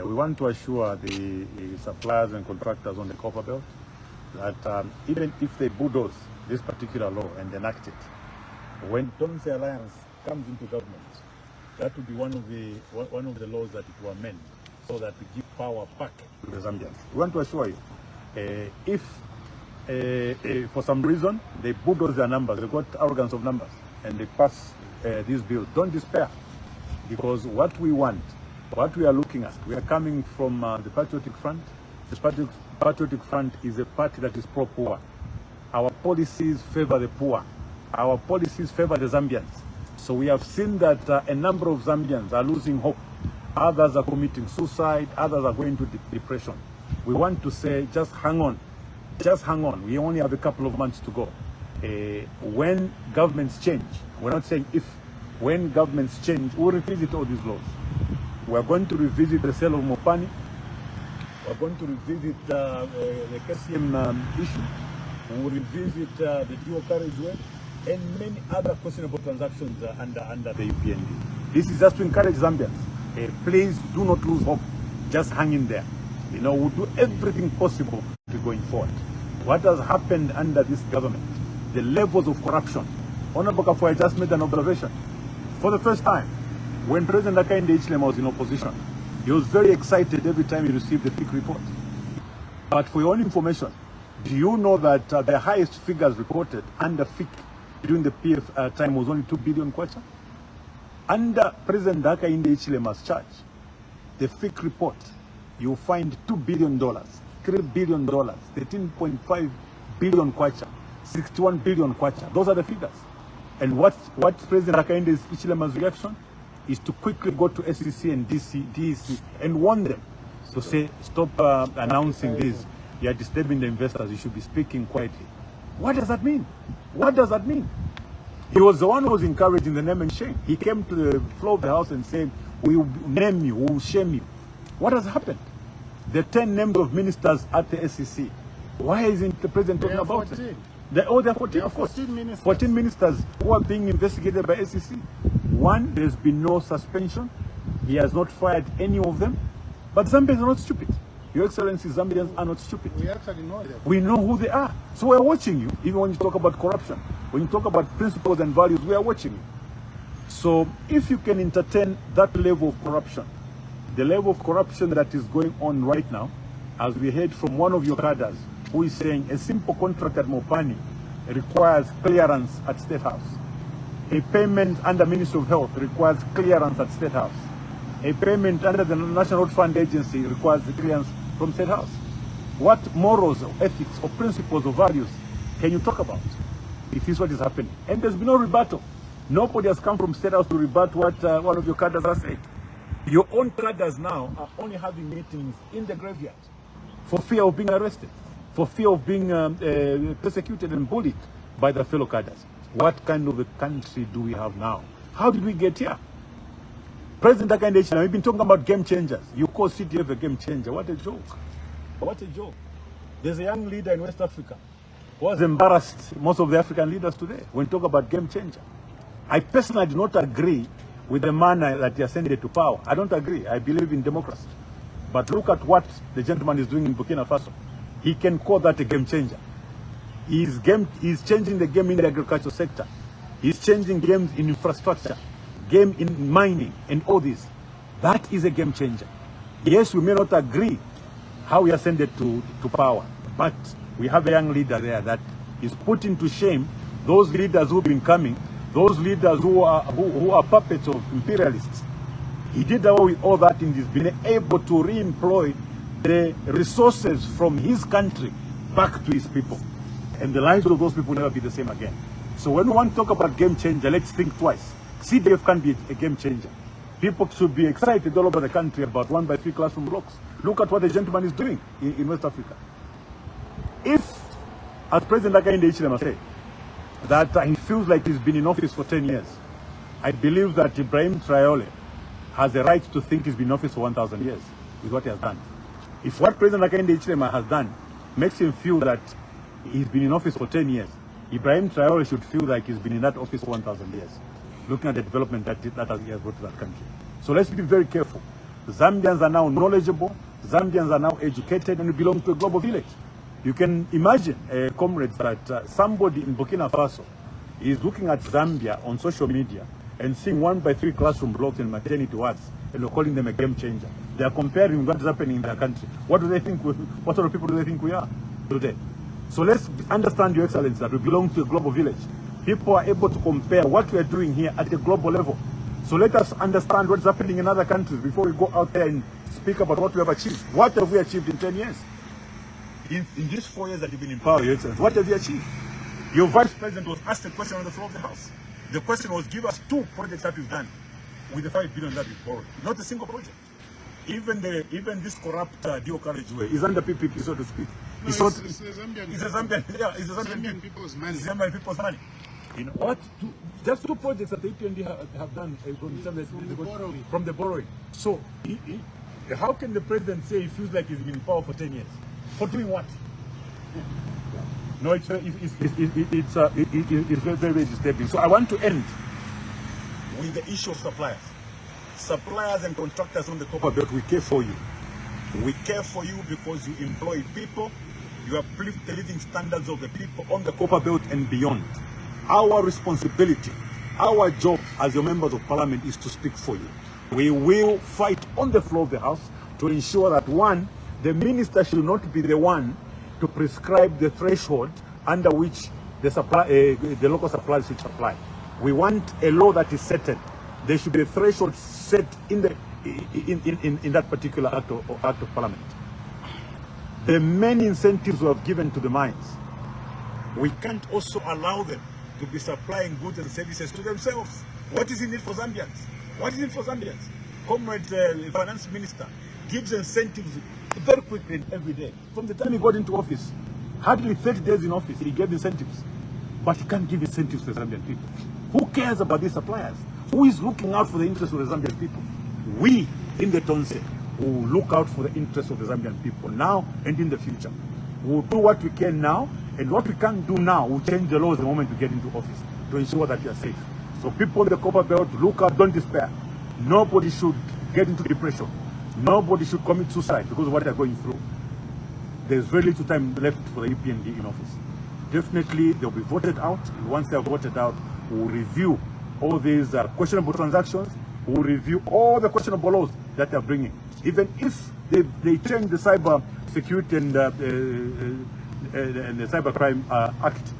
We want to assure the suppliers and contractors on the copper belt that even if they bulldoze this particular law and enact it, when Don't Say Alliance comes into government, that will be one of the laws that it will amend so that we give power back to the Zambians. We want to assure you, if for some reason they bulldoze their numbers, they got arrogance of numbers, and they pass these bills, don't despair, because what we want, what we are looking at, we are coming from the Patriotic Front. The Patriotic Front is a party that is pro-poor. Our policies favor the poor. Our policies favor the Zambians. So we have seen that a number of Zambians are losing hope. Others are committing suicide. Others are going to depression. We want to say, just hang on. Just hang on. We only have a couple of months to go. When governments change, we're not saying if, when governments change, we'll revisit all these laws. We're going to revisit the sale of Mopani. We're going to revisit the KCM issue. We will revisit the dual carriageway and many other questionable transactions under the UPND. This is just to encourage Zambians. Please do not lose hope. Just hang in there. You know, we'll do everything possible to going forward. What has happened under this government, the levels of corruption. Honorable Kafoya just made an observation. For the first time, when President Hakainde Hichilema was in opposition, he was very excited every time he received the FIC report. But for your own information, do you know that the highest figures reported under FIC during the PF time was only 2 billion kwacha? Under President Hakainde Hichilema's charge, the FIC report, you'll find $2 billion, $3 billion, 13.5 billion kwacha, 61 billion kwacha. Those are the figures. And what's President Hakainde Hichilema's reaction? Is to quickly go to SEC and DEC and warn them to say, stop announcing this. You are disturbing the investors. You should be speaking quietly. What does that mean? What does that mean? He was the one who was encouraging the name and shame. He came to the floor of the house and said, we will name you, we will shame you. What has happened? The 10 names of ministers at the SEC. Why isn't the president talking about 14. it? There are 14, of course. 14 ministers. 14 ministers who are being investigated by SEC. One, there's been no suspension. He has not fired any of them. But Zambians are not stupid. Your Excellency, Zambians are not stupid. We actually know them. We know who they are. So we're watching you, even when you talk about corruption. When you talk about principles and values, we are watching you. So if you can entertain that level of corruption, the level of corruption that is going on right now, as we heard from one of your cadres, who is saying a simple contract at Mopani requires clearance at State House. A payment under Ministry of Health requires clearance at State House. A payment under the National Road Fund Agency requires clearance from State House. What morals or ethics or principles or values can you talk about if this is what is happening? And there's been no rebuttal. Nobody has come from State House to rebut what one of your cadres has said. Your own cadres now are only having meetings in the graveyard for fear of being arrested, for fear of being persecuted and bullied by their fellow cadres. What kind of a country do we have now? How did we get here? President Akandechina, we've been talking about game changers. You call CDF a game changer. What a joke. What a joke. There's a young leader in West Africa who has embarrassed most of the African leaders today when you talk about game changer. I personally do not agree with the manner that he ascended to power. I don't agree. I believe in democracy. But look at what the gentleman is doing in Burkina Faso. He can call that a game changer. He's changing the game in the agricultural sector. He's changing games in infrastructure, game in mining, and all this. That is a game changer. Yes, we may not agree how he ascended to power, but we have a young leader there that is putting to shame those leaders who've been coming, those leaders who are puppets of imperialists. He did away with all that and he's been able to re-employ the resources from his country back to his people. And the lives of those people will never be the same again. So when we want to talk about game changer, let's think twice. CDF can be a game changer. People should be excited all over the country about 1x3 classroom blocks. Look at what the gentleman is doing in West Africa. If, as President Akandechina said, that he feels like he's been in office for 10 years, I believe that Ibrahim Traore has a right to think he's been in office for 1,000 years with what he has done. If what President Akandechina has done makes him feel that he's been in office for 10 years, Ibrahim Traore should feel like he's been in that office for 1,000 years, looking at the development that he has brought to that country. So let's be very careful. Zambians are now knowledgeable, Zambians are now educated, and we belong to a global village. You can imagine, comrades, that somebody in Burkina Faso is looking at Zambia on social media and seeing 1x3 classroom blocks and maternity wards, and we're calling them a game changer. They are comparing what is happening in their country. What do they think? What sort of people do they think we are today? So let's understand, Your Excellency, that we belong to a global village. People are able to compare what we are doing here at a global level. So let us understand what's happening in other countries before we go out there and speak about what we have achieved. What have we achieved in 10 years? In these 4 years that you've been in power, Your Excellency, what have you achieved? Your Vice President was asked a question on the floor of the House. The question was, give us 2 projects that you've done with the 5 billion that we've borrowed. Not a single project. Even this corrupt Dio carriageway is under PPP, so to speak. No, it's a Zambian people's money. It's Zambian people's money. You know what? Just 2 projects that the UPND have done from the borrowing. So, how can the president say he feels like he's been in power for 10 years? For doing what? No, it's very, very disturbing. So I want to end with the issue of suppliers. Suppliers and contractors on the copper belt, we care for you. We care for you because you employ people, you uplift the living standards of the people on the copper belt and beyond. Our responsibility, our job as your members of parliament is to speak for you. We will fight on the floor of the House to ensure that, one, the minister should not be the one to prescribe the threshold under which the local suppliers should supply. We want a law that is settled. There should be a threshold set in that particular act of parliament. The many incentives we have given to the mines, we can't also allow them to be supplying goods and services to themselves. What is in it for Zambians? What is it for Zambians? Comrade Finance Minister gives incentives very quickly and every day. From the time he got into office, hardly 30 days in office, he gave incentives. But he can't give incentives to the Zambian people. Who cares about these suppliers? Who is looking out for the interests of the Zambian people? we in the Tonse will look out for the interests of the Zambian people now and in the future. We'll do what we can now, and what we can't do now, we'll change the laws the moment we get into office to ensure that we are safe. So people in the Copper Belt, look out, don't despair. Nobody should get into depression. Nobody should commit suicide because of what they're going through. There's very little time left for the UPND in office. Definitely, they'll be voted out. And once they're voted out, we'll review all these questionable transactions. We'll review all the questionable laws that they're bringing. Even if they change the cyber security and the cybercrime act,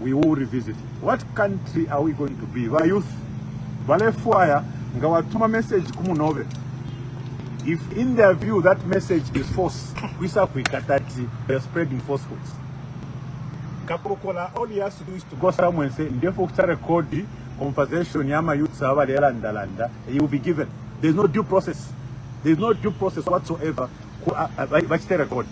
we will revisit it. What country are we going to be? Our youth, balefwaya ngawatuma message kumunove. If in their view that message is false, we they're spreading falsehoods. Kapokola, all he has to do is to go somewhere and say, therefore, record the conversation yama youth server landa, he will be given. There's no due process. There's no due process whatsoever. Record.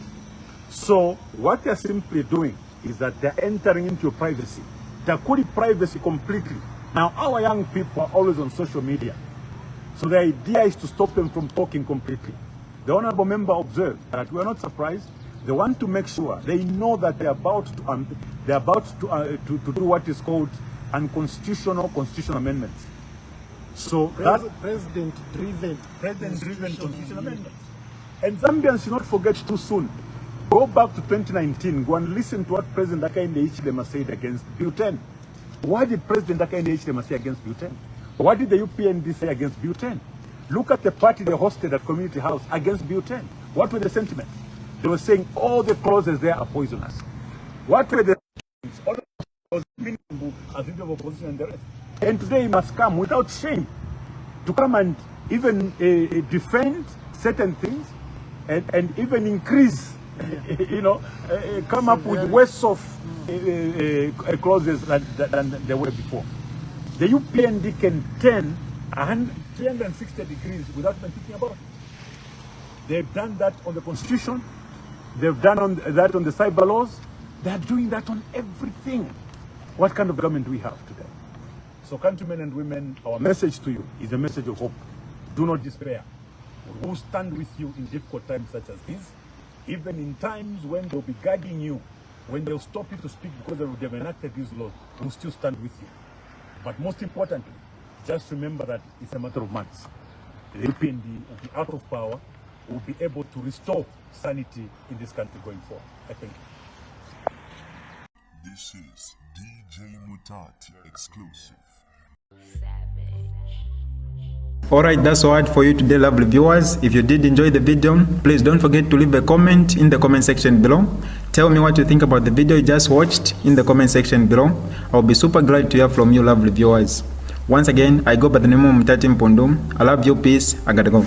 So what they're simply doing is that they're entering into privacy. They're calling privacy completely. Now our young people are always on social media. So the idea is to stop them from talking completely. The honorable member observed that we are not surprised. They want to make sure they know that they're about to do what is called constitutional amendments. So president-driven constitutional amendments. And Zambians should not forget too soon. Go back to 2019. Go and listen to what President Hakainde Hichilema said against Butane. What did President Hakainde Hichilema say against Butane? What did the UPND say against Butane? Look at the party they hosted at Community House against Butane. What were the sentiments? They were saying all the clauses there are poisonous. What were the sentiments? All the clauses meaningful as leader of opposition and the rest. And today he must come without shame to come and even defend certain things and even increase, come up with worse off clauses than they were before. The UPND can turn 360 degrees without even thinking about it. They've done that on the Constitution. They've done that on the cyber laws. They're doing that on everything. What kind of government do we have today? So countrymen and women, our message to you is a message of hope. Do not despair. We will stand with you in difficult times such as these. Even in times when they'll be guiding you, when they'll stop you to speak because they've enacted these laws, we'll still stand with you. But most importantly, just remember that it's a matter of months. The UPND will be out of power, will be able to restore sanity in this country going forward. I thank you. This is DJ Mutati exclusive. Alright, that's all for you today, lovely viewers. If you did enjoy the video, please don't forget to leave a comment in the comment section below. Tell me what you think about the video you just watched in the comment section below. I'll be super glad to hear from you, lovely viewers. Once again, I go by the name of Mutati Mpundu. I love you, peace, I gotta go.